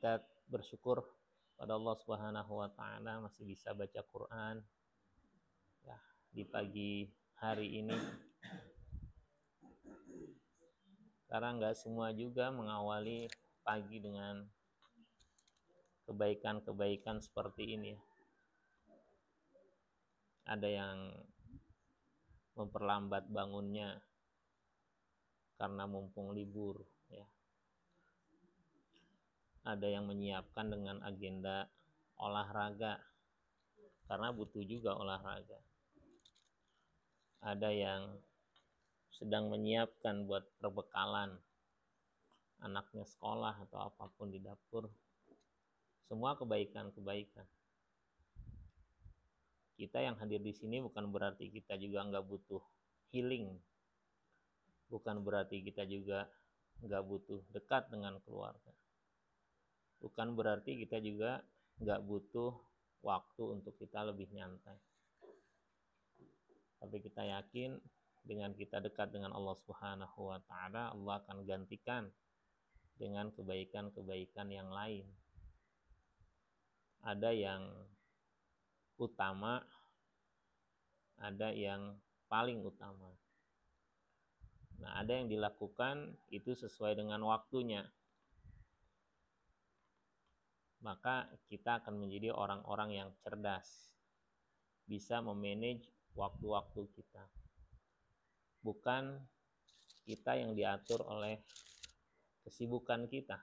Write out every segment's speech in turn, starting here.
kita bersyukur pada Allah Subhanahu wa taala masih bisa baca Quran ya di pagi hari ini. Karena nggak semua juga mengawali pagi dengan kebaikan-kebaikan seperti ini. Ada yang memperlambat bangunnya karena mumpung libur ya. Ada yang menyiapkan dengan agenda olahraga karena butuh juga olahraga. Ada yang sedang menyiapkan buat perbekalan anaknya sekolah atau apapun di dapur. Semua kebaikan-kebaikan. Kita yang hadir di sini bukan berarti kita juga nggak butuh healing. Bukan berarti kita juga nggak butuh dekat dengan keluarga. Bukan berarti kita juga nggak butuh waktu untuk kita lebih nyantai. Tapi kita yakin dengan kita dekat dengan Allah Subhanahu wa taala, Allah akan gantikan dengan kebaikan-kebaikan yang lain. Ada yang utama, ada yang paling utama. Nah, ada yang dilakukan itu sesuai dengan waktunya. Maka kita akan menjadi orang-orang yang cerdas. Bisa memanage waktu-waktu kita. Bukan kita yang diatur oleh kesibukan kita,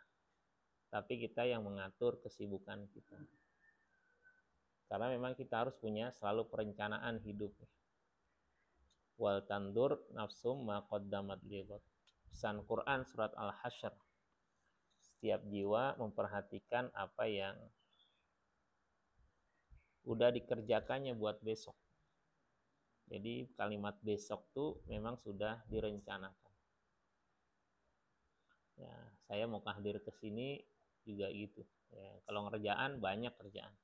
tapi kita yang mengatur kesibukan kita. Karena memang kita harus punya selalu perencanaan hidup. Wal tandur nafsum ma qaddamat lighad. Pesan Quran surat Al-Hasyr. Setiap jiwa memperhatikan apa yang udah dikerjakannya buat besok. Jadi kalimat besok tuh memang sudah direncanakan. Ya, saya mau hadir ke sini juga gitu. Ya, kalau ngerjaan banyak kerjaan.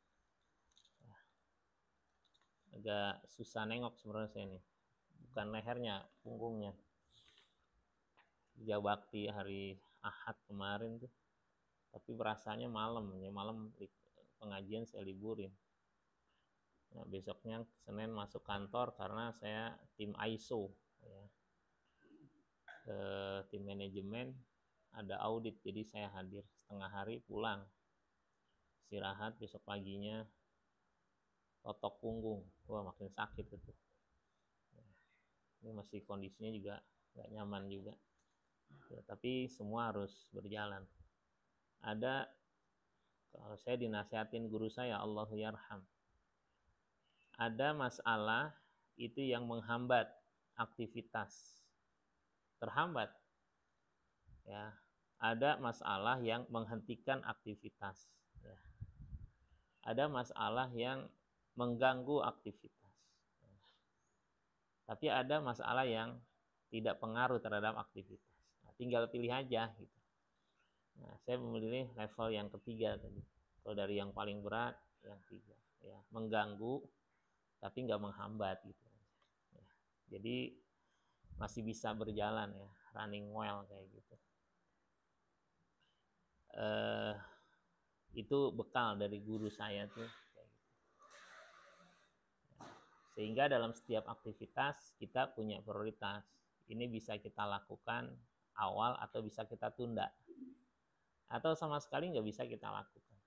Ya, agak susah nengok sebenarnya saya nih. Bukan lehernya, punggungnya. Kerja bakti hari Ahad kemarin tuh. Tapi berasanya malam, ya malam pengajian saya liburin. Nah, besoknya Senin masuk kantor karena saya tim ISO ya. Tim manajemen ada audit, jadi saya hadir setengah hari pulang. Istirahat besok paginya totok punggung. Wah, makin sakit itu. Ini masih kondisinya juga nggak nyaman juga. Ya, tapi semua harus berjalan. Ada, kalau saya dinasihatin guru saya, Allahu yarham, ada masalah itu yang menghambat aktivitas, terhambat ya. Ada masalah yang menghentikan aktivitas ya. Ada masalah yang mengganggu aktivitas ya. Tapi ada masalah yang tidak pengaruh terhadap aktivitas. Nah, tinggal pilih aja gitu. Nah, saya memilih level yang ketiga tadi. Kalau dari yang paling berat, yang 3 ya, mengganggu tapi nggak menghambat gitu. Ya, jadi masih bisa berjalan ya, running well kayak gitu. Itu bekal dari guru saya tuh kayak gitu. Sehingga dalam setiap aktivitas kita punya prioritas. Ini bisa kita lakukan awal atau bisa kita tunda. Atau sama sekali nggak bisa kita lakukan.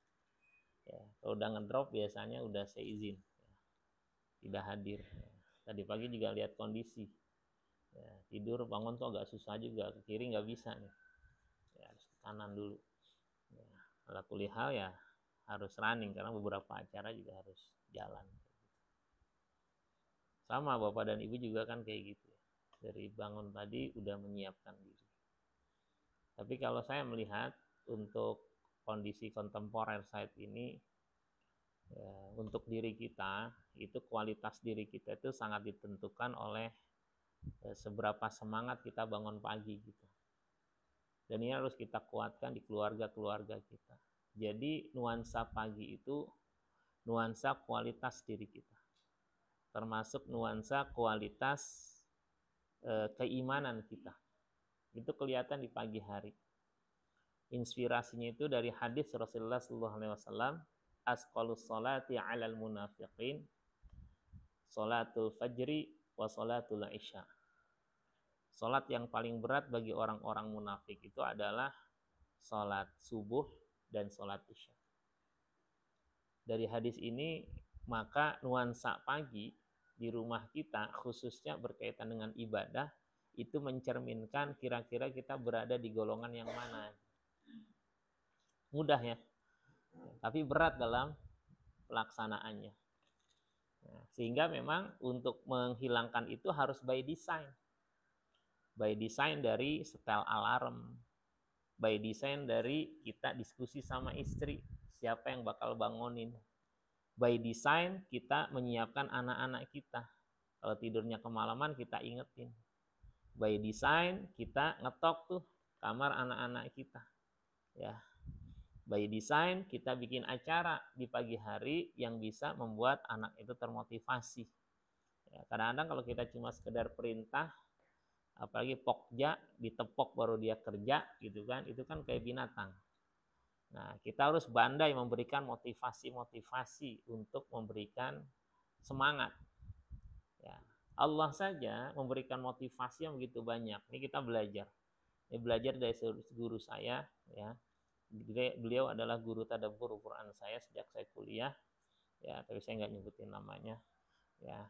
Ya, kalau udah ngedrop biasanya udah saya izin. Ya, tidak hadir. Ya. Tadi pagi juga lihat kondisi. Ya, tidur bangun tuh agak susah juga. Ke kiri nggak bisa nih. Ya, harus ke kanan dulu. Ya, ala kulli hal ya harus running karena beberapa acara juga harus jalan. Sama bapak dan ibu juga kan kayak gitu. Dari bangun tadi udah menyiapkan diri. Tapi kalau saya melihat untuk kondisi kontemporer saat ini, ya, untuk diri kita, itu kualitas diri kita itu sangat ditentukan oleh seberapa semangat kita bangun pagi gitu. Dan ini harus kita kuatkan di keluarga-keluarga kita. Jadi nuansa pagi itu nuansa kualitas diri kita. Termasuk nuansa kualitas keimanan kita. Itu kelihatan di pagi hari. Inspirasinya itu dari hadis Rasulullah SAW, asqalus salati 'alal munafiqin salatul fajri wa salatul isya. Salat yang paling berat bagi orang-orang munafik itu adalah salat subuh dan salat isya. Dari hadis ini maka nuansa pagi di rumah kita khususnya berkaitan dengan ibadah itu mencerminkan kira-kira kita berada di golongan yang mana. Mudah ya, tapi berat dalam pelaksanaannya. Nah, sehingga memang untuk menghilangkan itu harus by design. By design dari setel alarm, by design dari kita diskusi sama istri, siapa yang bakal bangunin. By design kita menyiapkan anak-anak kita. Kalau tidurnya kemalaman kita ingetin. By design kita ngetok tuh kamar anak-anak kita. Ya. By design kita bikin acara di pagi hari yang bisa membuat anak itu termotivasi. Ya, kadang-kadang kalau kita cuma sekedar perintah, apalagi pokja, ditepok baru dia kerja gitu kan, itu kan kayak binatang. Nah, kita harus pandai memberikan motivasi-motivasi untuk memberikan semangat. Ya, Allah saja memberikan motivasi yang begitu banyak. Ini kita belajar. Ini belajar dari guru saya, ya. Beliau adalah guru tadabbur Quran saya sejak saya kuliah, ya, tapi saya nggak nyebutin namanya, ya.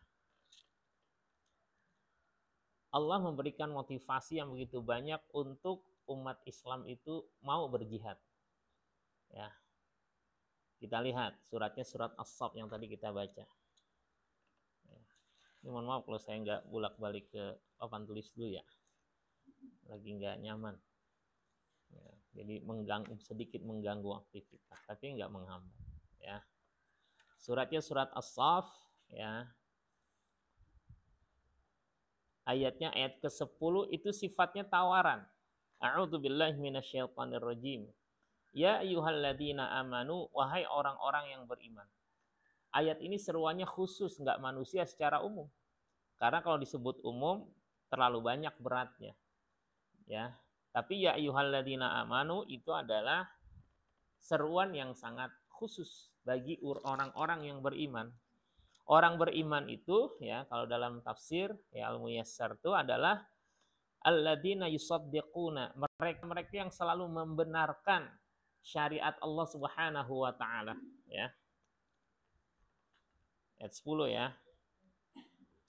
Allah memberikan motivasi yang begitu banyak untuk umat Islam itu mau berjihad, ya. Kita lihat suratnya, surat As-Saff yang tadi kita baca. Ya. Ini mohon maaf kalau saya nggak bolak-balik ke papan tulis dulu ya, lagi nggak nyaman. Ya, jadi sedikit mengganggu aktivitas, tapi nggak menghambat. Ya, suratnya surat As-Saff, ya. Ayatnya ayat ke-10 itu sifatnya tawaran. A'udzubillahi minasyaitonirrajim. Ya ayyuhalladzina amanu, wahai orang-orang yang beriman. Ayat ini seruannya khusus, nggak manusia secara umum. Karena kalau disebut umum terlalu banyak beratnya. Ya. Tapi ya ayyuhalladzina amanu itu adalah seruan yang sangat khusus bagi orang-orang yang beriman. Orang beriman itu ya kalau dalam tafsir ya Al-Muyassar itu adalah alladzina yusaddiquna, mereka yang selalu membenarkan syariat Allah Subhanahu wa taala, ya. Ayat 10 ya.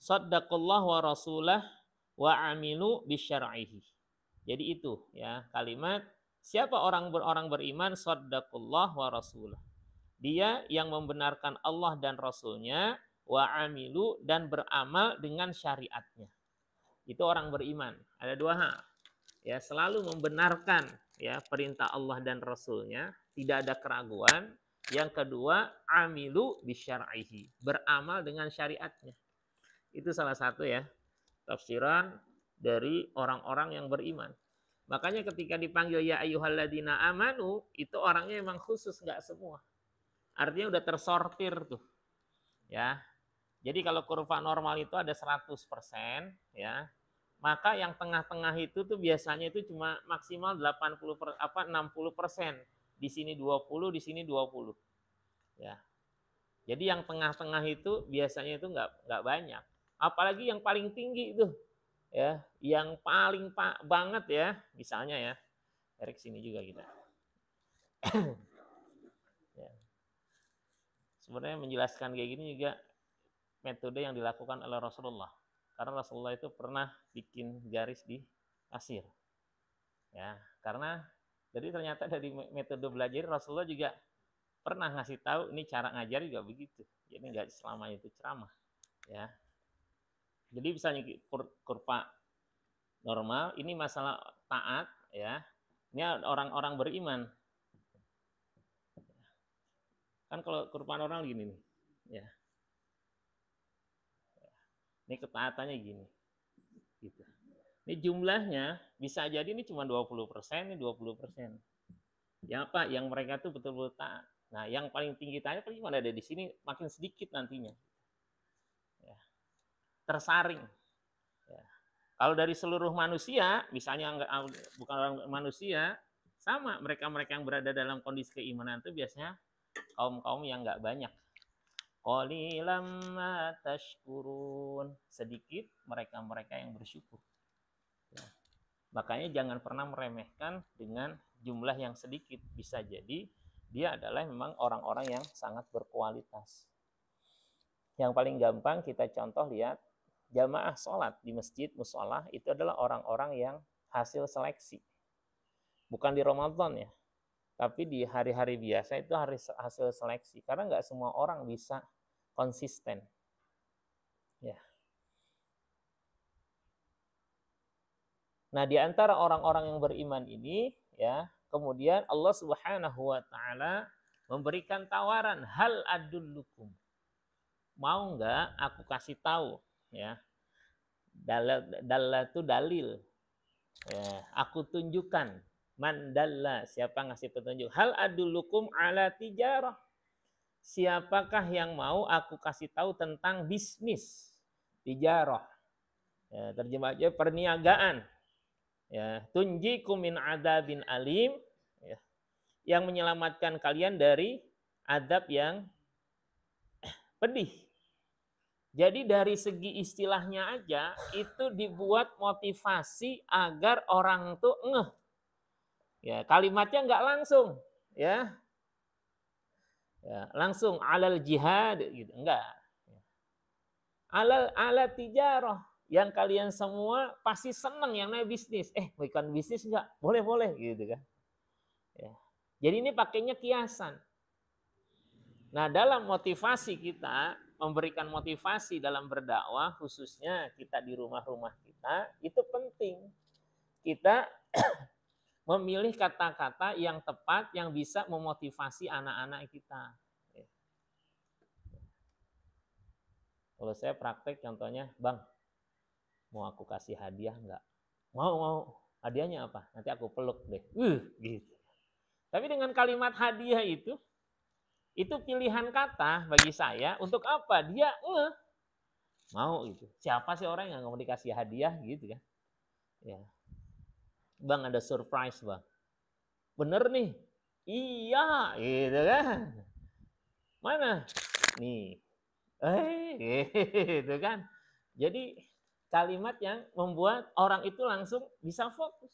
Saddaqallahu wa rasulah wa amilu bisyar'ihi. Jadi itu ya kalimat siapa orang beriman, saddaqallahu wa rasulah. Dia yang membenarkan Allah dan Rasulnya, wa amilu dan beramal dengan syariatnya. Itu orang beriman. Ada dua hal. Ya, selalu membenarkan ya perintah Allah dan Rasulnya, tidak ada keraguan. Yang kedua, amilu bisyar'ihi, beramal dengan syariatnya. Itu salah satu ya tafsiran dari orang-orang yang beriman. Makanya ketika dipanggil ya ayyuhalladzina amanu, itu orangnya memang khusus, nggak semua. Artinya udah tersortir tuh. Ya. Jadi kalau kurva normal itu ada 100%, ya. Maka yang tengah-tengah itu tuh biasanya itu cuma maksimal 60%. Di sini 20, di sini 20. Ya. Jadi yang tengah-tengah itu biasanya itu nggak banyak. Apalagi yang paling tinggi itu, ya, yang paling banget ya, misalnya ya, Erik sini juga kita. Ya. Sebenarnya menjelaskan kayak gini juga metode yang dilakukan oleh Rasulullah. Karena Rasulullah itu pernah bikin garis di pasir. Ya, karena jadi ternyata dari metode belajar Rasulullah juga pernah ngasih tahu ini cara ngajar juga begitu. Jadi nggak selamanya itu ceramah. Ya. Jadi misalnya kurva normal, ini masalah taat ya. Ini orang-orang beriman. Kan kalau kurva normal gini nih. Ya. Ini ketaatannya gini. Gitu. Ini jumlahnya bisa jadi ini cuma 20%, ini 20%. Ya apa? Yang mereka tuh betul-betul taat. Nah, yang paling tinggi taatnya paling ada di sini, makin sedikit nantinya. Ya. Tersaring. Ya. Kalau dari seluruh manusia, misalnya bukan orang manusia, Sama, mereka-mereka yang berada dalam kondisi keimanan itu biasanya kaum-kaum yang nggak banyak. Qalilam ma tashkurun. Sedikit mereka-mereka yang bersyukur. Ya. Makanya jangan pernah meremehkan dengan jumlah yang sedikit. Bisa jadi dia adalah memang orang-orang yang sangat berkualitas. Yang paling gampang kita contoh lihat jamaah sholat di masjid musola itu adalah orang-orang yang hasil seleksi. Bukan di Ramadan ya, tapi di hari-hari biasa itu hasil seleksi. Karena nggak semua orang bisa konsisten. Ya. Nah, di antara orang-orang yang beriman ini, ya, kemudian Allah Subhanahu wa taala memberikan tawaran, hal adullukum. Mau nggak aku kasih tahu, ya. Dalil itu dalil. Ya, aku tunjukkan man dalla, siapa ngasih petunjuk. Hal adullukum ala tijarah. Siapakah yang mau aku kasih tahu tentang bisnis? Tijarah. Ya, terjemahnya perniagaan. Ya, tunjikum min adzabin alim, ya, yang menyelamatkan kalian dari adab yang pedih. Jadi dari segi istilahnya aja itu dibuat motivasi agar orang tuh ngeh. Ya, kalimatnya nggak langsung, ya. Ya, langsung alal jihad gitu, enggak. Ala tijarah, yang kalian semua pasti senang yang namanya bisnis. Bukan bisnis enggak? Boleh gitu kan. Ya. Jadi ini pakainya kiasan. Nah, dalam motivasi kita, memberikan motivasi dalam berdakwah, khususnya kita di rumah-rumah kita, itu penting. Kita memilih kata-kata yang tepat yang bisa memotivasi anak-anak kita. Kalau saya praktek contohnya, Bang, mau aku kasih hadiah enggak? Mau. Hadiahnya apa? Nanti aku peluk deh. Gitu. Tapi dengan kalimat hadiah itu pilihan kata bagi saya untuk apa? Dia mau gitu. Siapa sih orang yang nggak mau dikasih hadiah gitu kan? Ya. Bang, ada surprise, Bang. Bener nih. Iya, gitu kan. Mana? Nih. Gitu kan. Jadi kalimat yang membuat orang itu langsung bisa fokus.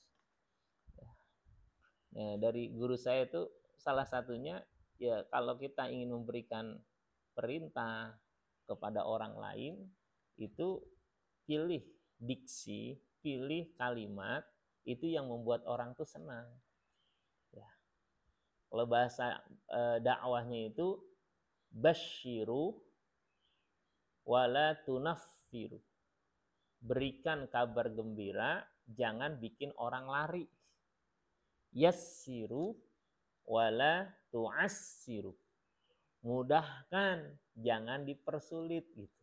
Ya, dari guru saya itu salah satunya, ya kalau kita ingin memberikan perintah kepada orang lain, itu pilih diksi, pilih kalimat, itu yang membuat orang tuh senang. Ya. Kalau bahasa dakwahnya itu basyiru wala tunaffiru. Berikan kabar gembira, jangan bikin orang lari. Yassiru wala tu'assiru. Mudahkan, jangan dipersulit gitu.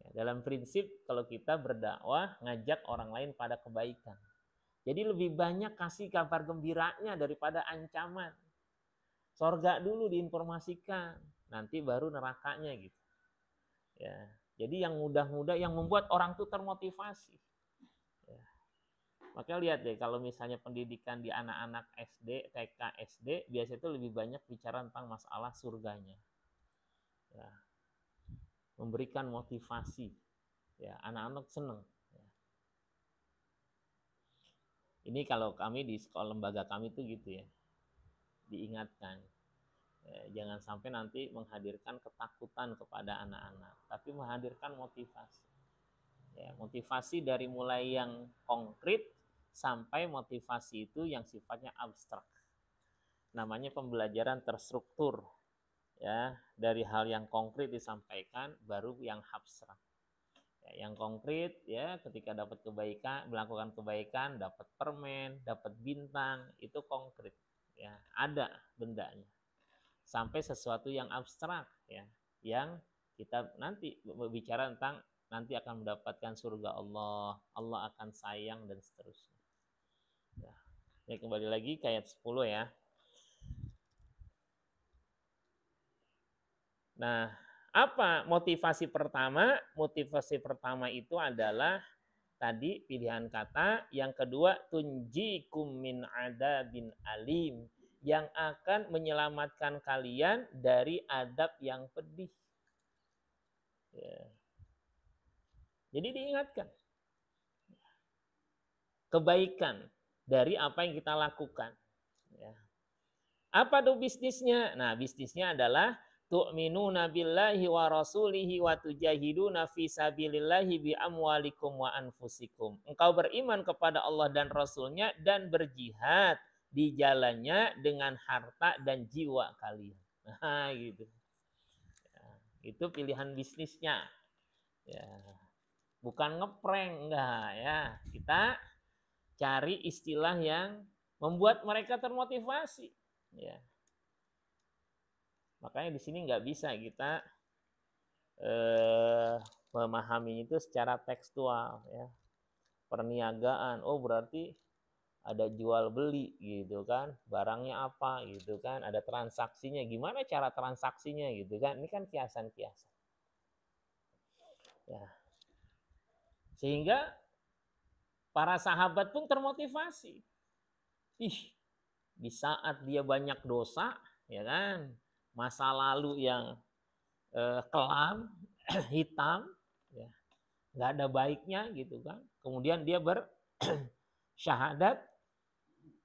Ya, dalam prinsip kalau kita berdakwah ngajak orang lain pada kebaikan. Jadi lebih banyak kasih kabar gembiranya daripada ancaman. Sorga dulu diinformasikan, nanti baru nerakanya gitu. Ya, jadi yang mudah-mudah yang membuat orang tuh termotivasi. Ya. Maka lihat deh kalau misalnya pendidikan di anak-anak SD, TK, SD biasanya itu lebih banyak bicara tentang masalah surganya. Ya. Memberikan motivasi. Ya, anak-anak senang. Ya. Ini kalau kami di sekolah lembaga kami tuh gitu ya. Diingatkan. Jangan sampai nanti menghadirkan ketakutan kepada anak-anak, tapi menghadirkan motivasi. Ya, motivasi dari mulai yang konkret sampai motivasi itu yang sifatnya abstrak. Namanya pembelajaran terstruktur. Ya, dari hal yang konkret disampaikan baru yang abstrak. Ya, yang konkret ya ketika dapat kebaikan, melakukan kebaikan, dapat permen, dapat bintang, itu konkret. Ya, ada bendanya. Sampai sesuatu yang abstrak ya, yang kita nanti berbicara tentang nanti akan mendapatkan surga Allah, Allah akan sayang dan seterusnya. Ya. Ini kembali lagi ke ayat 10 ya. Nah, apa motivasi pertama? Motivasi pertama itu adalah tadi pilihan kata. Yang kedua, tunjikum min adabin alim, yang akan menyelamatkan kalian dari adab yang pedih. Ya. Jadi diingatkan kebaikan dari apa yang kita lakukan. Ya. Apa tuh bisnisnya? Nah, bisnisnya adalah tu'minuna billahi wa rasulihi wa tujahiduna fi sabilillahi bi amwalikum wa anfusikum. Engkau beriman kepada Allah dan Rasulnya dan berjihad di jalannya dengan harta dan jiwa kalian. Nah, gitu. Ya, itu pilihan bisnisnya. Ya. Bukan ngeprank, enggak ya. Kita cari istilah yang membuat mereka termotivasi. Ya. Makanya di sini nggak bisa kita memahami itu secara tekstual. Ya. Perniagaan, oh berarti ada jual beli gitu kan, barangnya apa gitu kan, ada transaksinya, gimana cara transaksinya gitu kan, ini kan kiasan-kiasan. Ya. Sehingga para sahabat pun termotivasi. Ih, di saat dia banyak dosa, ya kan, masa lalu yang kelam, hitam, ya, nggak ada baiknya gitu kan. Kemudian dia bersyahadat,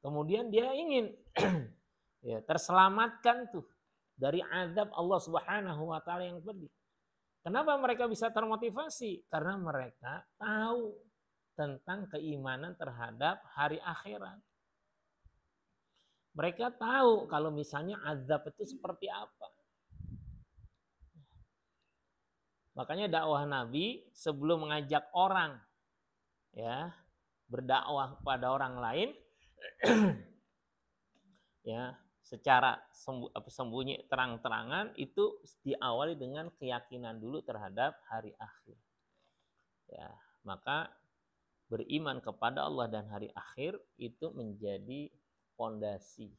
kemudian dia ingin ya, terselamatkan tuh dari azab Allah Subhanahu wa taala yang pedih. Kenapa mereka bisa termotivasi? Karena mereka tahu tentang keimanan terhadap hari akhirat. Mereka tahu kalau misalnya azab itu seperti apa. Makanya dakwah Nabi sebelum mengajak orang ya berdakwah kepada orang lain ya secara sembunyi terang-terangan itu diawali dengan keyakinan dulu terhadap hari akhir. Ya, maka beriman kepada Allah dan hari akhir itu menjadi fondasi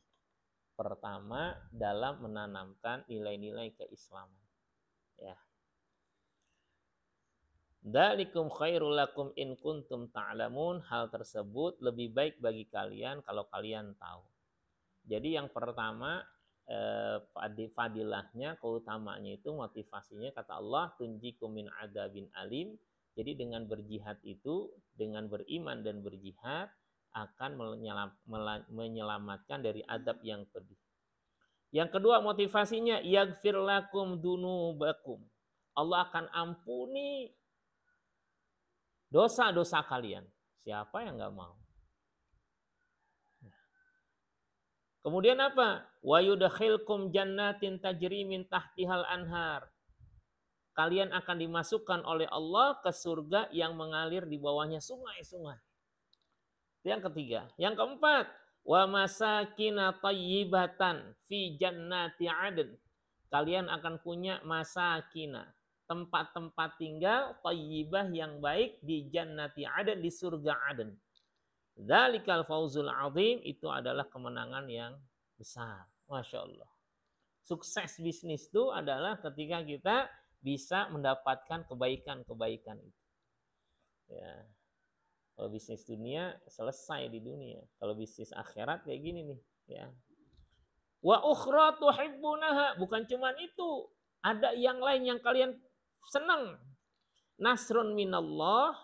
pertama dalam menanamkan nilai-nilai keislaman. Ya. Dzalikum khairul lakum in kuntum ta'lamun. Hal tersebut lebih baik bagi kalian kalau kalian tahu. Jadi yang pertama fadilahnya, keutamanya itu motivasinya kata Allah tunjikum min adzabin alim. Jadi dengan berjihad itu, dengan beriman dan berjihad akan menyelamatkan dari adab yang pedih. Yang kedua motivasinya yaghfir lakum dunubakum. Allah akan ampuni dosa-dosa kalian. Siapa yang enggak mau? Kemudian apa? Wa yudkhilkum jannatin tajri min tahtihal anhar. Kalian akan dimasukkan oleh Allah ke surga yang mengalir di bawahnya sungai-sungai. Yang ketiga. Yang keempat, wa masakina thayyibatan fi jannati adn. Kalian akan punya masakina, tempat-tempat tinggal thayyibah yang baik di jannati adn, di surga Aden. Dzalikal fauzul azim, itu adalah kemenangan yang besar. Masya Allah. Sukses bisnis itu adalah ketika kita bisa mendapatkan kebaikan-kebaikan itu. Ya. Kalau bisnis dunia selesai di dunia. Kalau bisnis akhirat kayak gini nih. Ya. Wa ukhra tuhibbunaha. Bukan cuman itu. Ada yang lain yang kalian senang. Nasrun minallah.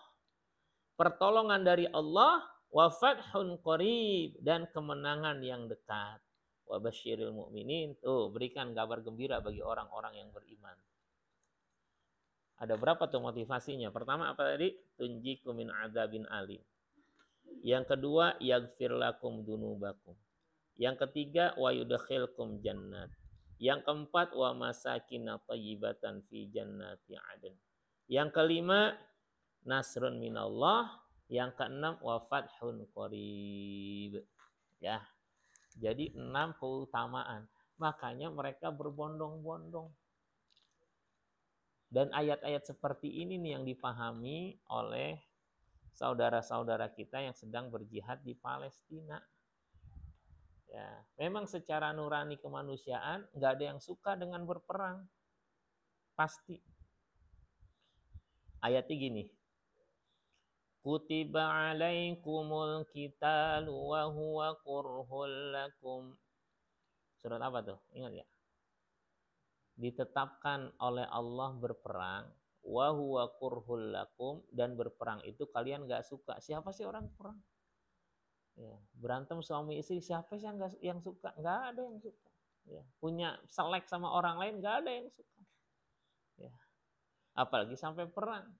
Pertolongan dari Allah. Wa fathun qarib, dan kemenangan yang dekat. Wa basyiril mu'minin, tuh berikan kabar gembira bagi orang-orang yang beriman. Ada berapa tuh motivasinya? Pertama apa tadi? Tunjikum min adzabin alim. Yang kedua yaghfir lakum dunubakum. Yang ketiga wa yudkhilkum jannat. Yang keempat wa masakina thayyibatan fi jannati adn. Yang kelima nasrun minallah. Yang keenam wa fathun qarib. Ya. Jadi 6 keutamaan. Makanya mereka berbondong-bondong. Dan ayat-ayat seperti ini nih yang dipahami oleh saudara-saudara kita yang sedang berjihad di Palestina. Ya, memang secara nurani kemanusiaan nggak ada yang suka dengan berperang. Pasti. Ayatnya gini. Kutiba alaikumul qitalu wa huwa kurhul lakum. Surat apa tuh? Ingat ya? Ditetapkan oleh Allah berperang, wa huwa kurhul lakum, dan berperang itu kalian nggak suka. Siapa sih orang perang? Ya, berantem suami istri, siapa sih yang suka? Nggak ada yang suka. Ya, punya selek sama orang lain, nggak ada yang suka. Ya, apalagi sampai perang.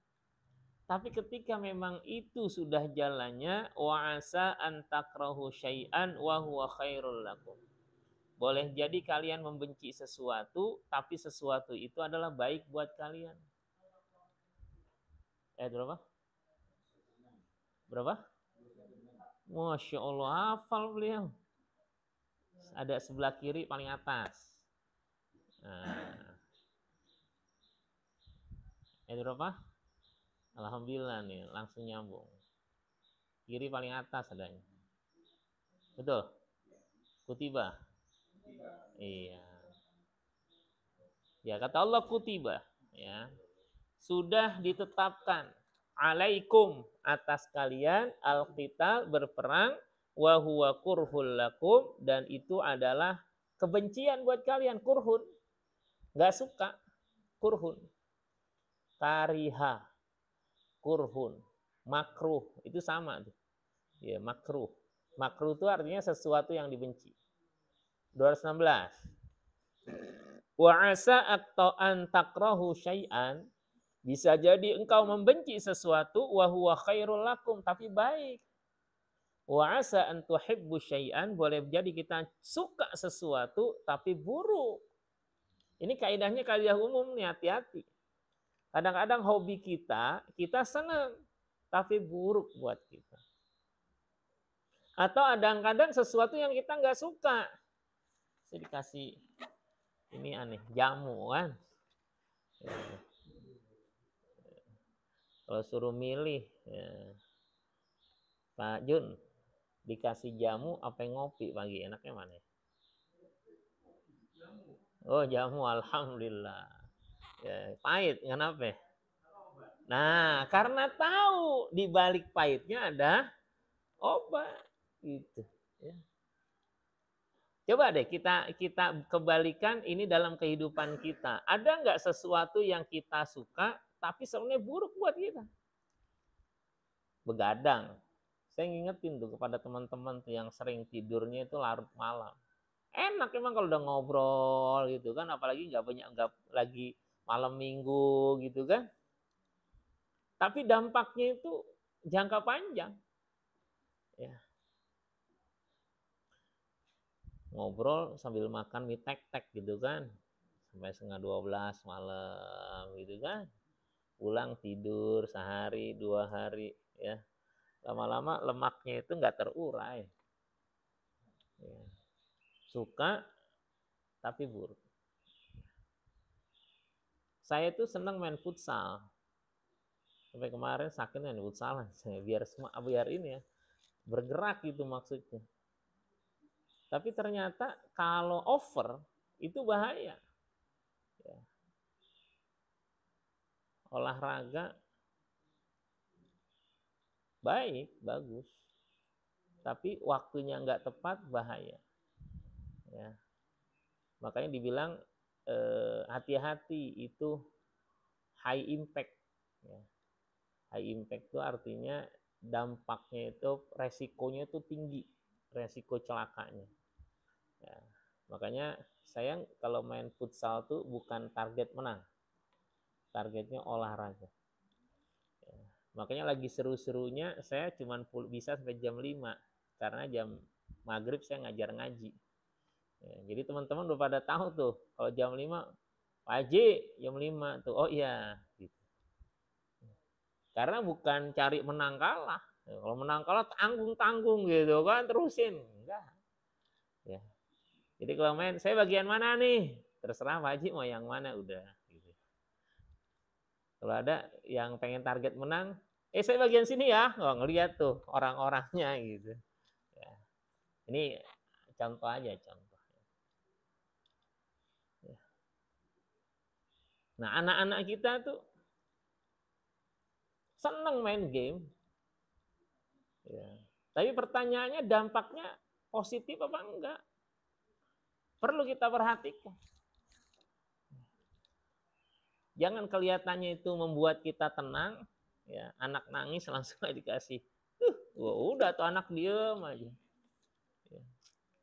Tapi ketika memang itu sudah jalannya, wa asa an takrahu syai'an wa huwa khairul lakum. Boleh jadi kalian membenci sesuatu, tapi sesuatu itu adalah baik buat kalian. Berapa? Berapa? Masya Allah, hafal beliau. Ada sebelah kiri paling atas. Nah. Berapa? Alhamdulillah nih, langsung nyambung. Kiri paling atas adanya. Betul? Kutiba. Iya. Ya, kata Allah kutiba, ya. Sudah ditetapkan alaikum atas kalian al-qital berperang wa huwa kurhul lakum, dan itu adalah kebencian buat kalian, kurhun. Enggak suka, kurhun. Kariha, kurhun. Makruh, itu sama tuh. Ya, makruh. Makruh itu artinya sesuatu yang dibenci. 216. Wa asa an takrahu syai'an, bisa jadi engkau membenci sesuatu wa huwa khairul lakum, tapi baik. Wa asa an tuhibbu syai'an, boleh jadi kita suka sesuatu tapi buruk. Ini kaidahnya kaidah umum nih, hati-hati. Kadang-kadang hobi kita senang tapi buruk buat kita. Atau kadang-kadang sesuatu yang kita nggak suka. Saya dikasih ini aneh, jamu kan. Kalau suruh milih, ya. Pak Jun, dikasih jamu apa yang ngopi pagi, enaknya mana? Oh, jamu, alhamdulillah. Ya, pahit, kenapa? Nah, karena tahu di balik pahitnya ada obat, gitu. Ya. Coba deh kita kebalikan ini dalam kehidupan kita. Ada nggak sesuatu yang kita suka tapi sebenarnya buruk buat kita? Begadang. Saya ngingetin tuh kepada teman-teman tuh yang sering tidurnya itu larut malam. Enak emang kalau udah ngobrol gitu kan, apalagi nggak lagi malam minggu gitu kan. Tapi dampaknya itu jangka panjang. Ya. Ngobrol sambil makan mie tek-tek gitu kan, sampai 11:30 malam gitu kan. Pulang tidur sehari 2 hari ya. Lama-lama lemaknya itu nggak terurai. Ya. Suka tapi buruk. Saya tuh senang main futsal. Sampai kemarin sakit main futsal saya biar ini ya, bergerak gitu maksudnya. Tapi ternyata kalau over itu bahaya. Ya. Olahraga baik, bagus. Tapi waktunya nggak tepat bahaya. Ya. Makanya dibilang hati-hati itu high impact. Ya. High impact itu artinya dampaknya itu, resikonya itu tinggi, resiko celakanya. Ya. Makanya saya kalau main futsal tuh bukan target menang, targetnya olahraga. Ya. Makanya lagi seru-serunya saya cuma bisa sampai jam 5, karena jam maghrib saya ngajar ngaji. Ya, jadi teman-teman udah pada tahu tuh kalau jam 5, Pak Haji jam 5 tuh, oh iya gitu. Karena bukan cari menang kalah. Ya, kalau menang kalah tanggung-tanggung gitu kan, terusin. Enggak. Ya. Jadi kalau main, saya bagian mana nih? Terserah Pak Haji mau yang mana, udah gitu. Kalau ada yang pengen target menang, saya bagian sini ya. Oh, ngelihat tuh orang-orangnya gitu. Ya. Ini contoh aja, contoh. Nah, anak-anak kita tuh seneng main game, Ya. Tapi pertanyaannya dampaknya positif apa enggak? Perlu kita perhatikan. Jangan kelihatannya itu membuat kita tenang, ya anak nangis langsung dikasih, udah tuh anak diem aja.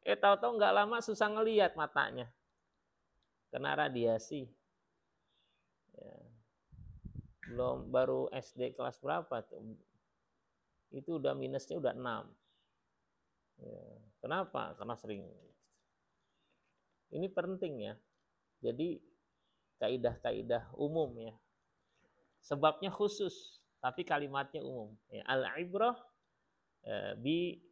Tahu-tahu nggak lama susah ngelihat matanya, kena radiasi. Ya. Belum baru SD kelas berapa tuh, itu udah minusnya udah 6. Ya. Kenapa? Karena sering. Ini penting ya. Jadi kaidah-kaidah umum ya. Sebabnya khusus, tapi kalimatnya umum. Ya, al-ibrah bi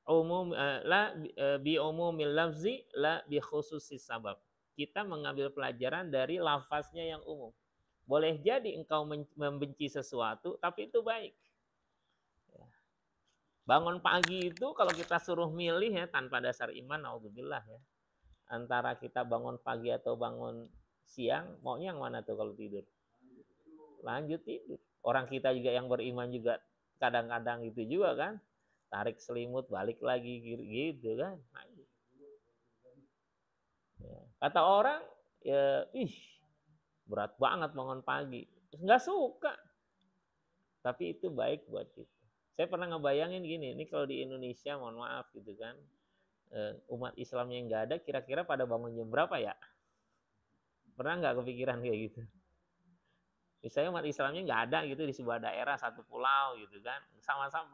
umum la bi umumil lafzi la bi khususis sabab. Kita mengambil pelajaran dari lafaznya yang umum. Boleh jadi engkau membenci sesuatu, tapi itu baik. Ya. Bangun pagi itu kalau kita suruh milih ya tanpa dasar iman, naudzubillah ya. Antara kita bangun pagi atau bangun siang, maunya yang mana tuh kalau tidur? Lanjut tidur. Orang kita juga yang beriman juga kadang-kadang itu juga kan, tarik selimut balik lagi gitu kan. Ya. Kata orang ya, berat banget bangun pagi, nggak suka, tapi itu baik buat kita. Saya pernah ngebayangin gini, ini kalau di Indonesia mohon maaf gitu kan, umat Islamnya nggak ada, kira-kira pada bangun jam berapa ya? Pernah nggak kepikiran kayak gitu? Misalnya umat Islamnya nggak ada gitu di sebuah daerah, satu pulau gitu kan, sama-sama,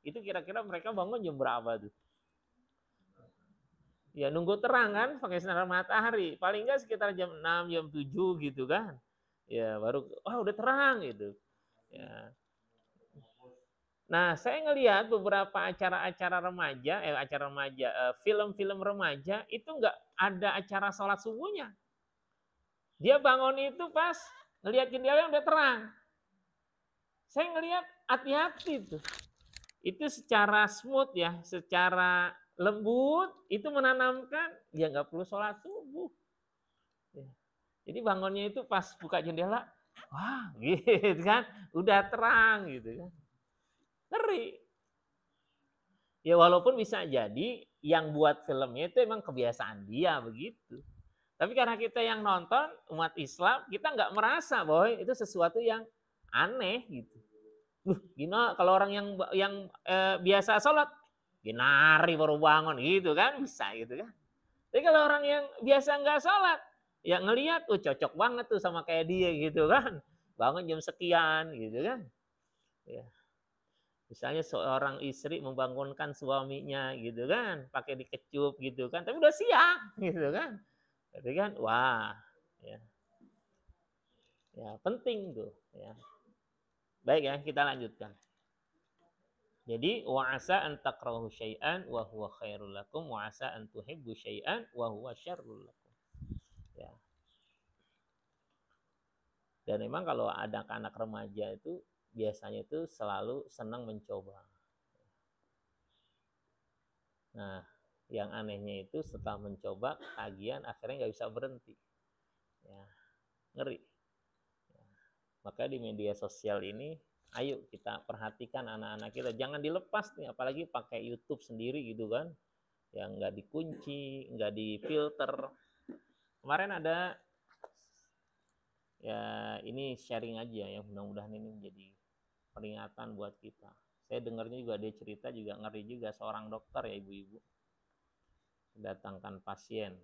itu kira-kira mereka bangun jam berapa tuh? Ya nunggu terang kan, pakai sinar matahari, paling nggak sekitar jam 6, jam 7 gitu kan. Ya baru, udah terang gitu. Ya. Nah, saya ngelihat beberapa acara-acara remaja, film-film remaja itu nggak ada acara sholat subuhnya. Dia bangun itu pas ngelihat jendela udah terang. Saya ngelihat hati-hati tuh. Itu secara smooth ya, secara lembut itu menanamkan dia nggak perlu sholat subuh. Jadi bangunnya itu pas buka jendela, wah gitu kan, udah terang gitu kan. Ngeri. Ya walaupun bisa jadi yang buat filmnya itu emang kebiasaan dia begitu. Tapi karena kita yang nonton, umat Islam, kita nggak merasa bahwa itu sesuatu yang aneh gitu. Gina kalau orang yang biasa sholat, ginari baru bangun gitu kan, bisa gitu kan. Tapi kalau orang yang biasa nggak sholat, ya ngelihat, cocok banget tuh sama kayak dia gitu kan. Bangun jam sekian gitu kan. Ya. Misalnya seorang istri membangunkan suaminya gitu kan, pakai dikecup gitu kan, tapi udah siang gitu kan. Jadi kan, wah, ya, ya penting tuh. Ya. Baik ya, kita lanjutkan. Jadi wa'asa an takrahu syai'an wa huwa khairul lakum wa asa an tuhibbu syai'an wa huwa syarrul lakum. Ya. Dan memang kalau ada anak remaja itu biasanya itu selalu senang mencoba. Nah, yang anehnya itu setelah mencoba tagihan akhirnya nggak bisa berhenti. Ya, ngeri. Ya. Maka di media sosial ini, ayo kita perhatikan anak-anak kita, jangan dilepas nih, apalagi pakai YouTube sendiri gitu kan, yang nggak dikunci, nggak difilter. Kemarin ada, ya ini sharing aja ya, mudah-mudahan ini menjadi peringatan buat kita. Saya dengarnya juga dia cerita juga ngeri juga, seorang dokter ya ibu-ibu datangkan pasien,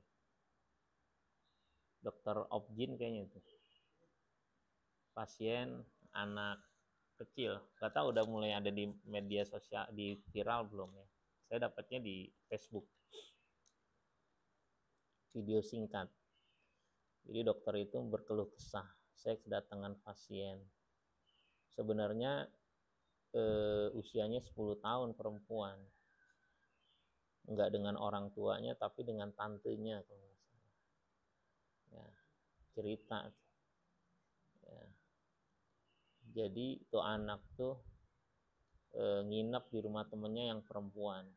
dokter Objin kayaknya itu, pasien anak kecil, nggak tahu udah mulai ada di media sosial, di viral belum ya. Saya dapatnya di Facebook, video singkat. Jadi dokter itu berkeluh kesah, saya kedatangan pasien, sebenarnya usianya 10 tahun, perempuan, nggak dengan orang tuanya tapi dengan tantenya kalau nggak salah. Ya, cerita. Ya. Jadi tuh anak tuh nginep di rumah temennya yang perempuan.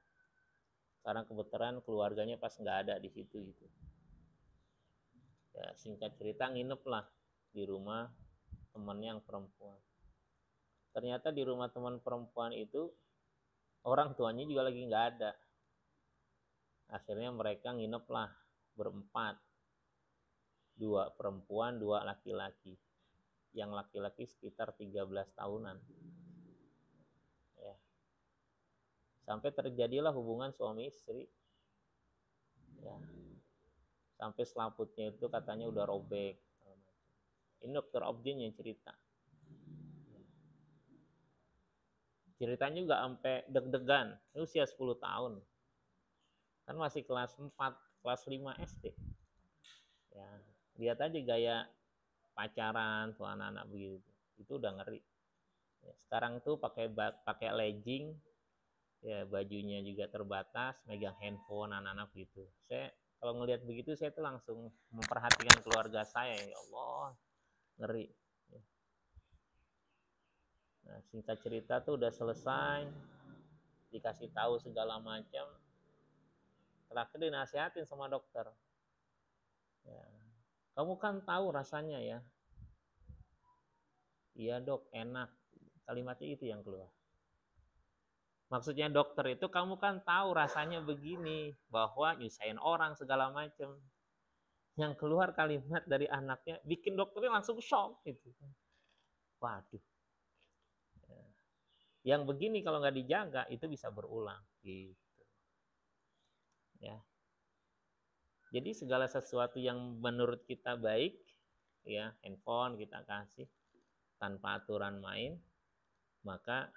Karena kebetulan keluarganya pas nggak ada di situ gitu. Ya, singkat cerita nginep lah di rumah temannya yang perempuan. Ternyata di rumah teman perempuan itu orang tuanya juga lagi nggak ada. Akhirnya mereka nginep lah berempat, 2 perempuan 2 laki-laki. Yang laki-laki sekitar 13 tahunan ya. Sampai terjadilah hubungan suami istri ya. Sampai selaputnya itu katanya udah robek. Ini dokter Obdin yang cerita. Ceritanya juga sampai deg-degan. Ini usia 10 tahun. Kan masih kelas 4, kelas 5 SD. Ya, lihat aja gaya pacaran tuh anak-anak begitu. Itu udah ngeri. Ya, sekarang tuh pakai legging, ya bajunya juga terbatas, megang handphone anak-anak gitu. Saya kalau ngelihat begitu saya tuh langsung memperhatikan keluarga saya. Ya Allah, ngeri. Nah, singkat cerita tuh udah selesai, dikasih tahu segala macam, terakhir dinasihatin sama dokter. Ya, kamu kan tahu rasanya ya. Iya dok, enak. Kalimatnya itu yang keluar. Maksudnya dokter itu kamu kan tahu rasanya begini, bahwa nyusahin orang segala macam. Yang keluar kalimat dari anaknya bikin dokternya langsung shock gitu. Waduh. Yang begini kalau nggak dijaga itu bisa berulang gitu. Ya. Jadi segala sesuatu yang menurut kita baik, ya handphone kita kasih tanpa aturan main, maka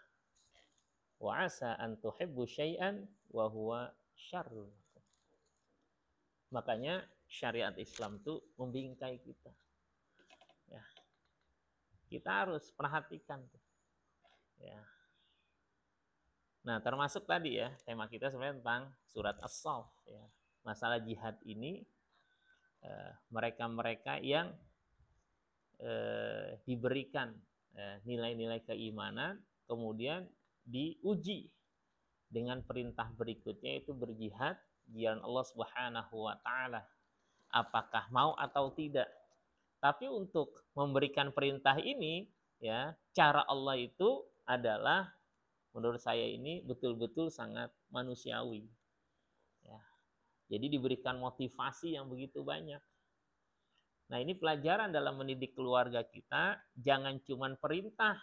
wa asa an tuhibbu syai'an wa huwa syarrun. Makanya syariat Islam tuh membingkai kita. Ya. Kita harus perhatikan tuh. Ya. Nah, termasuk tadi ya, tema kita sebenarnya tentang surat As-Saff ya. Masalah jihad ini mereka-mereka yang diberikan nilai-nilai keimanan, kemudian diuji dengan perintah berikutnya itu berjihad di jalan Allah Subhanahu wa taala. Apakah mau atau tidak? Tapi untuk memberikan perintah ini ya, cara Allah itu adalah menurut saya ini betul-betul sangat manusiawi. Ya. Jadi diberikan motivasi yang begitu banyak. Nah, ini pelajaran dalam mendidik keluarga kita, jangan cuma perintah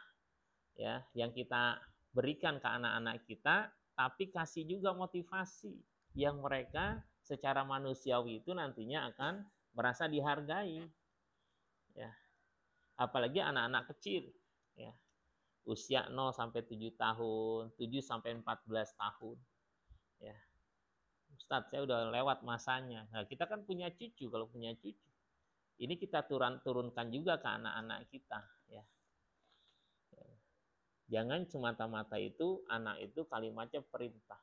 ya yang kita berikan ke anak-anak kita, tapi kasih juga motivasi yang mereka secara manusiawi itu nantinya akan merasa dihargai. Ya. Apalagi anak-anak kecil ya. Usia 0 sampai 7 tahun, 7 sampai 14 tahun. Ya. Ustadz, saya udah lewat masanya. Nah, kita kan punya cucu, kalau punya cucu ini kita turunkan juga ke anak-anak kita ya. Jangan semata-mata itu anak itu kalimatnya perintah.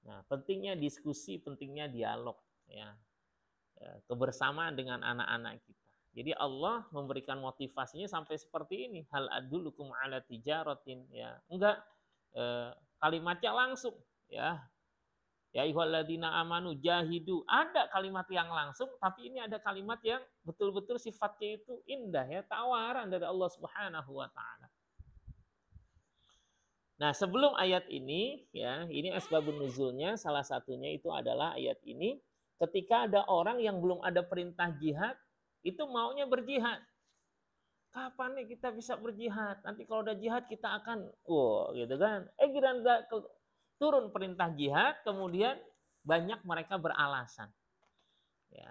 Nah, pentingnya diskusi, pentingnya dialog ya. Kebersamaan dengan anak-anak kita. Jadi Allah memberikan motivasinya sampai seperti ini. Hal adulukum ala tijaratin ya. Enggak kalimatnya langsung ya. Ya ayyuhalladzina amanu jahidu. Ada kalimat yang langsung, tapi ini ada kalimat yang betul-betul sifatnya itu indah ya, tawaran dari Allah Subhanahu wa taala. Nah, sebelum ayat ini ya, ini asbabun nuzulnya salah satunya itu adalah ayat ini ketika ada orang yang belum ada perintah jihad, itu maunya berjihad. Kapan nih kita bisa berjihad? Nanti kalau udah jihad kita akan gitu kan. Giliran turun perintah jihad, kemudian banyak mereka beralasan. Ya.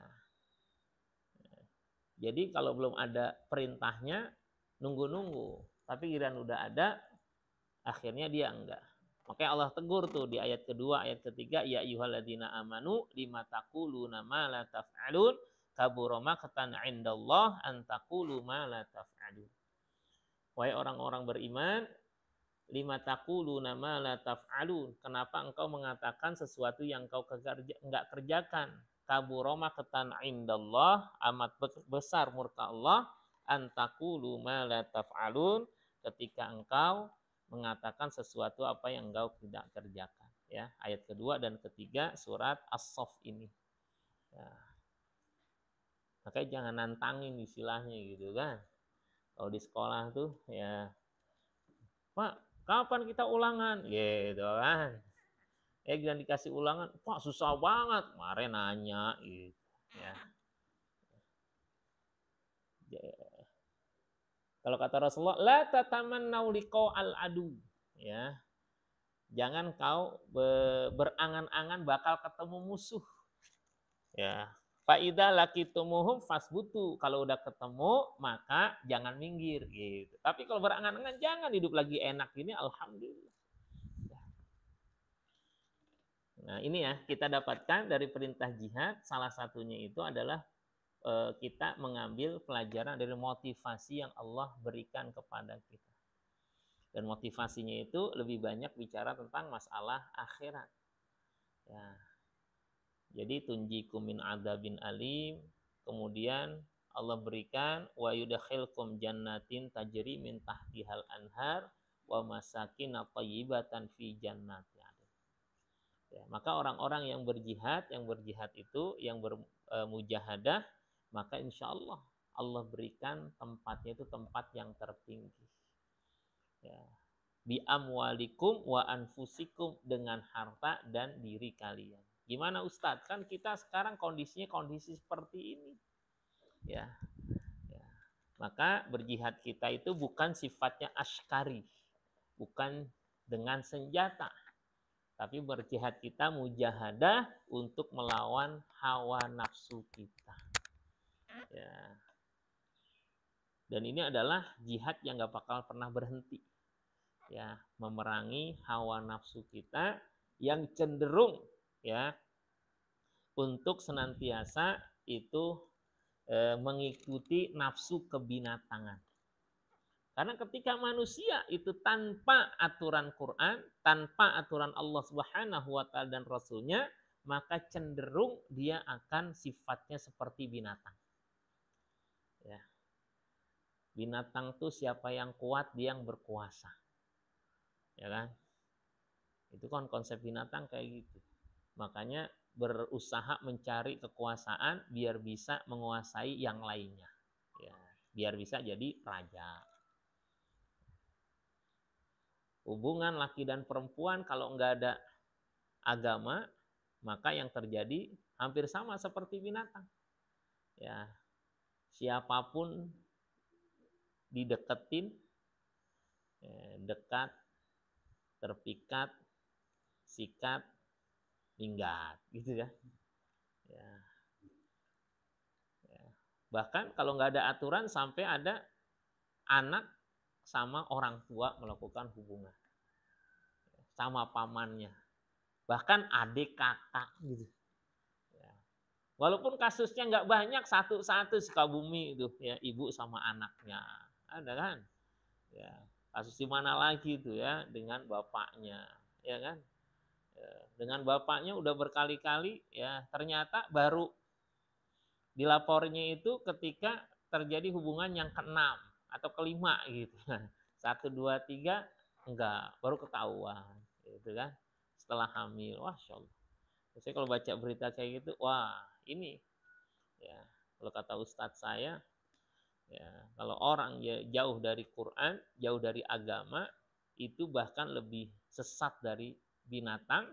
Jadi kalau belum ada perintahnya, nunggu-nunggu. Tapi giliran udah ada, akhirnya dia enggak. Makanya Allah tegur tuh di ayat kedua, ayat ketiga, ya ayyuhalladzina amanu lima taquluna ma la taf'alun kabura maqtan 'indallah an taqulu ma la taf'alun. Wahai orang-orang beriman, lima taquluna ma la taf'alun. Kenapa engkau mengatakan sesuatu yang engkau enggak kerjakan? Kabura maqtan 'indallah, amat besar murka Allah, an taqulu ma la taf'alun, ketika engkau mengatakan sesuatu apa yang engkau tidak kerjakan. Ya, ayat kedua dan ketiga surat As-Saff ini. Ya. Makanya jangan nantangin istilahnya gitu kan. Kalau di sekolah tuh ya, Pak, Kapan kita ulangan? Gitu kan. Jangan dikasih ulangan, Pak susah banget. Kemarin nanya gitu. Ya. Kalau kata Rasulullah, la tatamannau liqa'al adu. Ya. Jangan kau berangan-angan bakal ketemu musuh. Ya. Faida lakitumuhum fasbutu. Kalau udah ketemu, maka jangan minggir gitu. Tapi kalau berangan-angan jangan, hidup lagi enak ini alhamdulillah. Nah, ini ya kita dapatkan dari perintah jihad, salah satunya itu adalah kita mengambil pelajaran dari motivasi yang Allah berikan kepada kita. Dan motivasinya itu lebih banyak bicara tentang masalah akhirat. Ya. Jadi tunjikum min adzabin alim, kemudian Allah berikan wa yudkhilkum jannatin tajri min tahtihal anhar wa masakin thayyibatan fi jannati. Ya, maka orang-orang yang berjihad itu, yang bermujahadah, maka insya Allah Allah berikan tempatnya itu tempat yang tertinggi. Ya. Bi amwalikum wa anfusikum, dengan harta dan diri kalian. Gimana Ustadz? Kan kita sekarang kondisinya kondisi seperti ini. Ya. Ya. Maka berjihad kita itu bukan sifatnya askari, bukan dengan senjata. Tapi berjihad kita mujahadah untuk melawan hawa nafsu kita. Ya. Dan ini adalah jihad yang gak bakal pernah berhenti. Ya, memerangi hawa nafsu kita yang cenderung ya untuk senantiasa itu mengikuti nafsu kebinatangan. Karena ketika manusia itu tanpa aturan Quran, tanpa aturan Allah Subhanahu wa taala dan Rasulnya, maka cenderung dia akan sifatnya seperti binatang. Ya. Binatang tuh siapa yang kuat, dia yang berkuasa. Ya kan? Itu kan konsep binatang kayak gitu. Makanya berusaha mencari kekuasaan biar bisa menguasai yang lainnya. Ya, biar bisa jadi raja. Hubungan laki dan perempuan kalau nggak ada agama, maka yang terjadi hampir sama seperti binatang. Ya, siapapun dideketin, dekat, terpikat, sikat, minggat, gitu ya. Ya. Bahkan kalau nggak ada aturan sampai ada anak sama orang tua melakukan hubungan sama pamannya, bahkan adik kakak gitu ya. Walaupun kasusnya nggak banyak, satu-satu Sukabumi itu ya, ibu sama anaknya ada kan ya. Kasus di mana lagi itu ya, dengan bapaknya ya kan ya, dengan bapaknya udah berkali-kali ya, ternyata baru dilapornya itu ketika terjadi hubungan yang keenam atau kelima gitu. 1, 2, 3 enggak, baru ketahuan gitu kan setelah hamil. Wah, Masya Allah. Saya kalau baca berita kayak gitu, wah ini ya, kalau kata Ustadz saya ya, kalau orang ya jauh dari Quran, jauh dari agama, itu bahkan lebih sesat dari binatang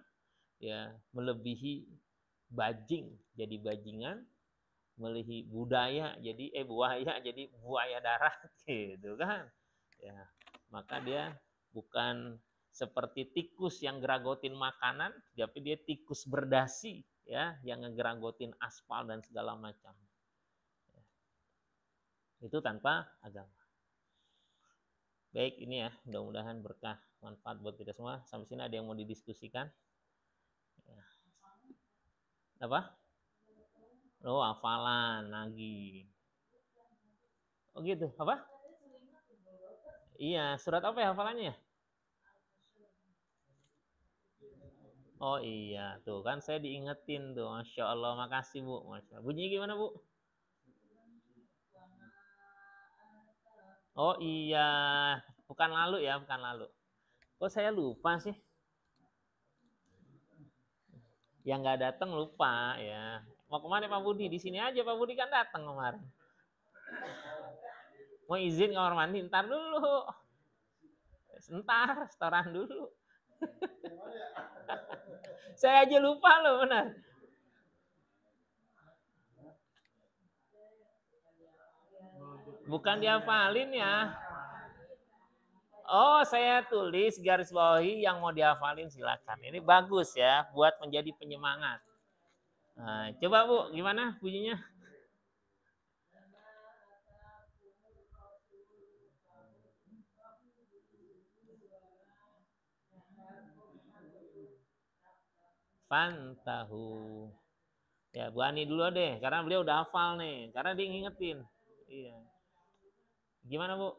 ya, melebihi bajing jadi bajingan, melebihi budaya jadi buaya jadi buaya darat gitu kan ya. Maka dia bukan seperti tikus yang geragotin makanan, tapi dia tikus berdasi ya, yang ngegeragotin aspal dan segala macam ya. Itu tanpa agama. Baik, ini ya, mudah-mudahan berkah manfaat buat kita semua. Sampai sini ada yang mau didiskusikan ya. Apa? Oh, hafalan lagi. Oh gitu, apa? Iya, surat apa ya hafalannya? Oh iya, tuh kan saya diingetin tuh. Masya Allah, makasih Bu. Masya Allah. Bunyinya gimana Bu? Oh iya, bukan lalu ya, bukan lalu. Kok saya lupa sih? Yang nggak datang lupa ya. Mau kemana Pak Budi? Di sini aja Pak Budi kan datang kemarin. Mau izin kamar mandi, ntar dulu. Sebentar, setoran dulu. Saya aja lupa loh, benar. Bukan dihafalin ya. Oh, saya tulis garis bawahi yang mau dihafalin silakan. Ini bagus ya buat menjadi penyemangat. Nah, coba Bu, gimana bunyinya? Fantahu. Ya, Bu Ani dulu deh, karena beliau udah hafal nih, karena dia ngingetin. Iya. Gimana Bu?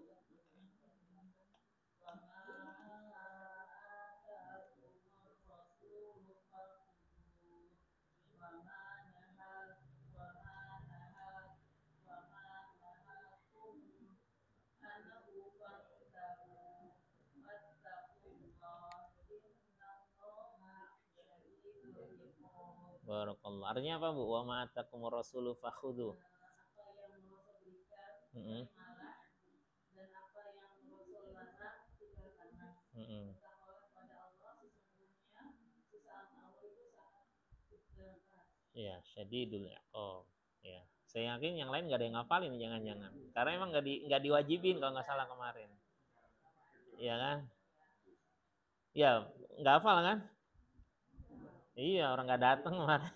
Barakallah. Artinya apa Bu? Wa ma atakumur rasulu fakhudhu. Mm-mm. Mm-mm. Ya, syadidul iqab. Ya. Saya yakin yang lain nggak ada yang ngapalin jangan-jangan. Karena emang nggak diwajibin kalau nggak salah kemarin. Iya kan? Ya, nggak hafal kan? Iya, orang nggak datang kemarin.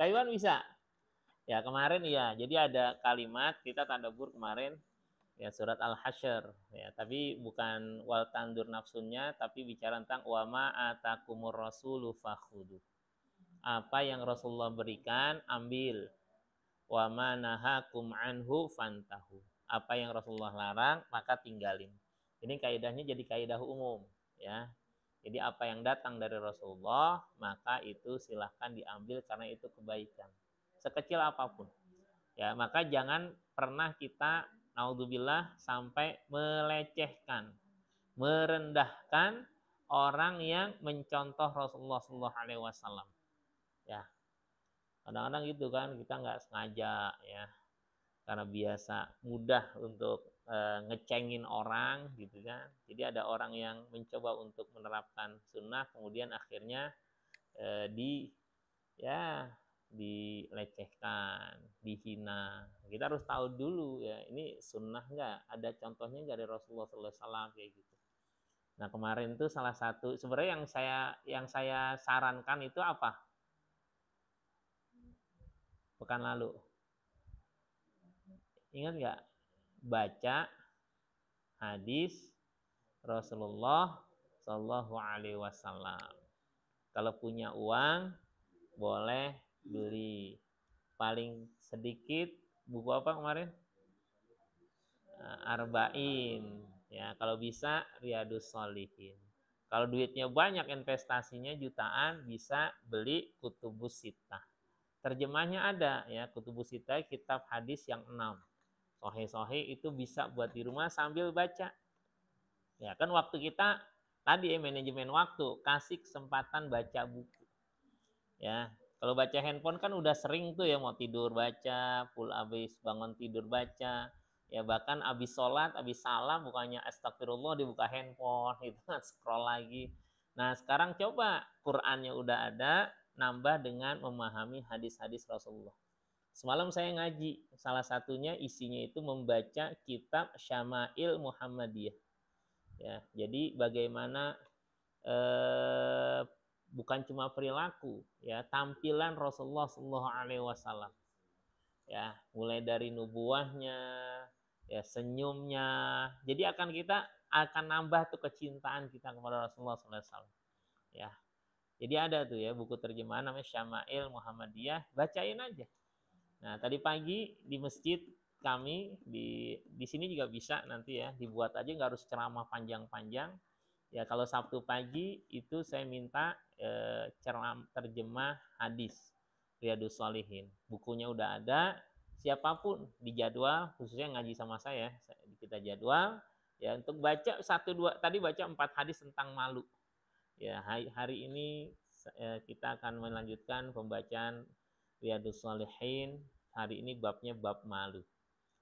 Kayuan bisa. Ya, kemarin iya. Jadi ada kalimat kita tadabbur kemarin ya surat Al-Hasyr ya, tapi bukan wal tandur nafsunnya, tapi bicara tentang wa ma atakumur rasulu fakhudu. Apa yang Rasulullah berikan, ambil. Wa ma nahakum anhu fantahu. Apa yang Rasulullah larang, maka tinggalin. Ini kaidahnya jadi kaidah umum ya. Jadi apa yang datang dari Rasulullah, maka itu silahkan diambil karena itu kebaikan. Sekecil apapun. Ya, maka jangan pernah kita naudzubillah sampai melecehkan, merendahkan orang yang mencontoh Rasulullah Shallallahu Alaihi Wasallam. Ya, kadang-kadang gitu kan kita nggak sengaja ya, karena biasa mudah untuk ngecengin orang gitu kan. Jadi ada orang yang mencoba untuk menerapkan sunnah, kemudian akhirnya di ya dilecehkan, dihina. Kita harus tahu dulu ya, ini sunnah nggak? Ada contohnya nggak dari Rasulullah SAW kayak gitu. Nah kemarin tuh salah satu sebenarnya yang saya sarankan itu apa? Pekan lalu. Ingat nggak? Baca hadis Rasulullah Shallallahu Alaihi Wasallam. Kalau punya uang boleh beli. Paling sedikit buku apa kemarin? Arba'in. Ya, kalau bisa Riyadus Shalihin. Kalau duitnya banyak, investasinya jutaan, bisa beli Kutubus Sittah. Terjemahnya ada ya, Kutubus Sittah kitab hadis yang 6. Sahih-sahih itu bisa buat di rumah sambil baca. Ya, kan waktu kita tadi ya manajemen waktu, kasih kesempatan baca buku. Ya, kalau baca handphone kan udah sering tuh ya, mau tidur baca, full abis bangun tidur baca. Ya bahkan abis sholat, abis salam bukannya astagfirullah dibuka handphone itu kan scroll lagi. Nah sekarang coba Qurannya udah ada, nambah dengan memahami hadis-hadis Rasulullah. Semalam saya ngaji, salah satunya isinya itu membaca kitab Syama'il Muhammadiyah. Ya, jadi bagaimana bukan cuma perilaku, ya tampilan Rasulullah Shallallahu Alaihi Wasallam. Ya, mulai dari nubuahnya, ya senyumnya. Jadi kita akan nambah tuh kecintaan kita kepada Rasulullah Sallallahu Alaihi Wasallam. Ya, jadi ada tuh ya buku terjemahan namanya Syama'il Muhammadiyah, bacain aja. Nah, tadi pagi di masjid kami di sini juga bisa nanti ya, dibuat aja nggak harus ceramah panjang-panjang. Ya, kalau Sabtu pagi itu saya minta terjemah hadis Riyadus Shalihin. Bukunya udah ada, siapapun dijadwal, khususnya ngaji sama saya, kita jadwal ya untuk baca 1-2, tadi baca 4 hadis tentang malu. Ya, hari ini kita akan melanjutkan pembacaan Riyadus Shalihin. Hari ini babnya bab malu.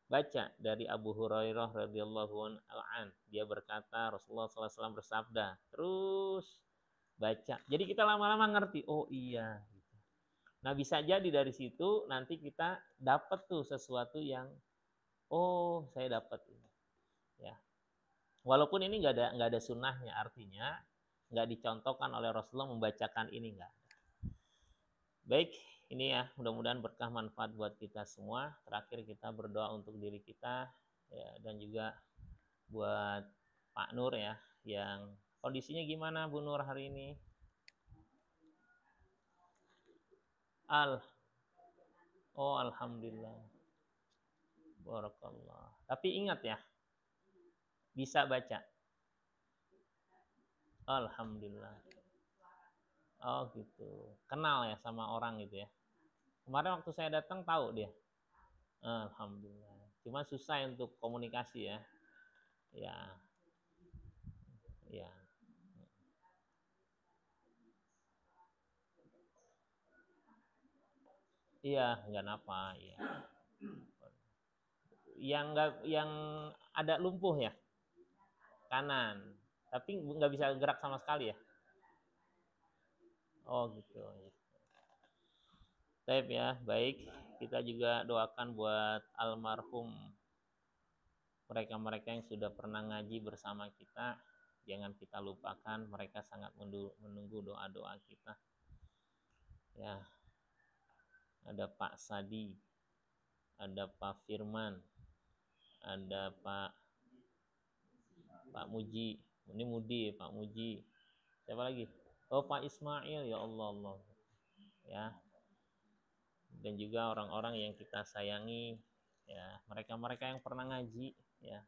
Baca dari Abu Hurairah radhiyallahu an, dia berkata Rasulullah SAW bersabda, terus baca. Jadi kita lama-lama ngerti, oh iya. Nah bisa jadi dari situ nanti kita dapat tuh sesuatu yang, oh saya dapat ini. Ya, walaupun ini nggak ada sunnahnya, artinya nggak dicontohkan oleh Rasulullah membacakan ini, nggak. Baik, ini ya mudah-mudahan berkah manfaat buat kita semua. Terakhir kita berdoa untuk diri kita ya, dan juga buat Pak Nur ya, yang kondisinya gimana Bu Nur hari ini? Oh alhamdulillah. Barakallah. Tapi ingat ya, bisa baca. Alhamdulillah. Oh gitu. Kenal ya sama orang gitu ya. Kemarin waktu saya datang tahu dia. Alhamdulillah. Cuma susah untuk komunikasi ya. Ya. Ya. Iya, nggak napa, ya. Yang ada lumpuh ya, kanan. Tapi nggak bisa gerak sama sekali ya. Oh gitu. Ya. Baik ya, baik. Kita juga doakan buat almarhum mereka-mereka yang sudah pernah ngaji bersama kita. Jangan kita lupakan, mereka sangat menunggu doa-doa kita. Ya, ada Pak Sadi, ada Pak Firman, ada Pak Muji. Ini Mudi, Pak Muji. Siapa lagi? Oh, Pak Ismail, ya Allah, Allah. Ya. Dan juga orang-orang yang kita sayangi, ya, mereka-mereka yang pernah ngaji, ya.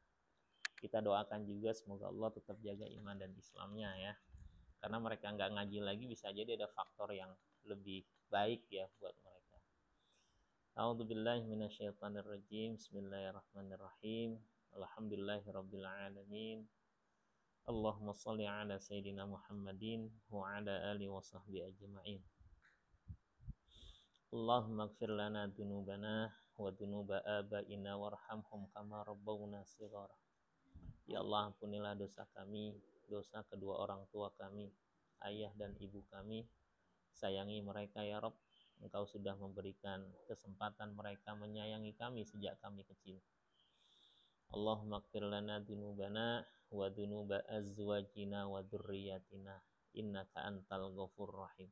Kita doakan juga semoga Allah tetap jaga iman dan Islamnya ya. Karena mereka nggak ngaji lagi, bisa jadi ada faktor yang lebih baik ya buat mereka. A'udzubillahi minasyaitonirrajim. Bismillahirrahmanirrahim. Alhamdulillahirabbil alamin. Allahumma shalli ala sayyidina Muhammadin wa ala alihi wa sahbihi ajma'in. Allahumma ighfir lana dzunubana wa dzunuba abaina warhamhum kama rabbawna shighara. Ya Allah, ampunilah dosa kami, dosa kedua orang tua kami, ayah dan ibu kami. Sayangi mereka ya Rabb. Engkau sudah memberikan kesempatan mereka menyayangi kami sejak kami kecil. Allahumma ighfir lana dzunubana wa dzunuba azwajina wa dzurriyyatina innaka antal ghafurur rahim.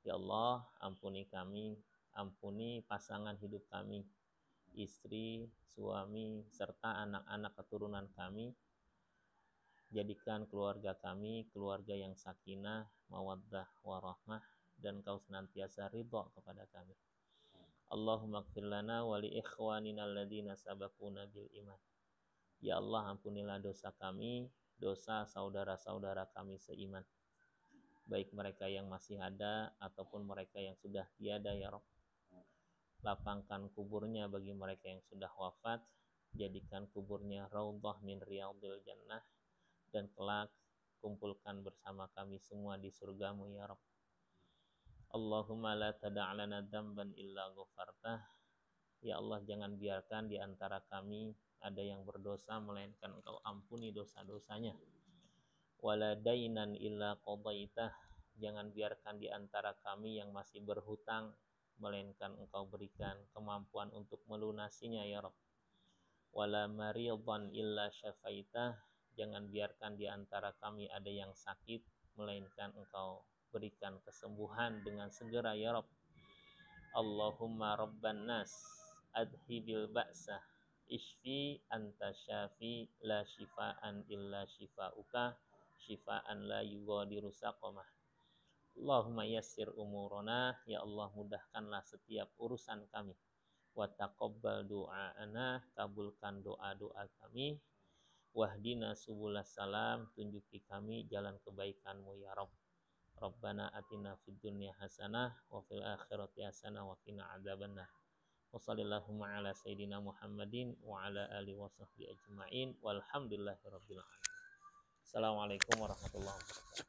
Ya Allah, ampuni kami, ampuni pasangan hidup kami, istri, suami, serta anak-anak keturunan kami. Jadikan keluarga kami keluarga yang sakinah, mawaddah, warahmah, dan Kau senantiasa ridha kepada kami. Allahumma ighfir lana wa li ikhwanina alladzina sabaquna bil iman. Ya Allah, ampunilah dosa kami, dosa saudara-saudara kami seiman, baik mereka yang masih ada ataupun mereka yang sudah tiada ya Rabb. Lapangkan kuburnya bagi mereka yang sudah wafat, jadikan kuburnya raudhah min riyadhil jannah, dan kelak kumpulkan bersama kami semua di surgamu ya Rabb. Allahumma la tada'lana dzamban illa ghafartah. Ya Allah, jangan biarkan di antara kami ada yang berdosa melainkan Engkau ampuni dosa-dosanya. Wala dainan illa qadaitah. Jangan biarkan di antara kami yang masih berhutang melainkan Engkau berikan kemampuan untuk melunasinya ya Rabb. Wala maridan illa syafaitah. Jangan biarkan di antara kami ada yang sakit melainkan Engkau berikan kesembuhan dengan segera ya Rabb. Allahumma rabban nas adhibil ba'sa ishfi anta syafi la shifaan illa shifauka shifaan la yughadiru saqamah. Allahumma yassir umurana, ya Allah mudahkanlah setiap urusan kami. Wa taqabbal du'aana, kabulkan doa-doa kami. Wahdina subulas salam, tunjuki kami jalan kebaikan-Mu ya Rabb. Rabbana atina fid dunya hasanah wa fil akhirati hasanah wa qina adzabannar. Wa sallallahu ala sayyidina Muhammadin wa ala alihi wa sahbihi ajma'in walhamdulillahirabbil alamin. Assalamualaikum warahmatullahi wabarakatuh.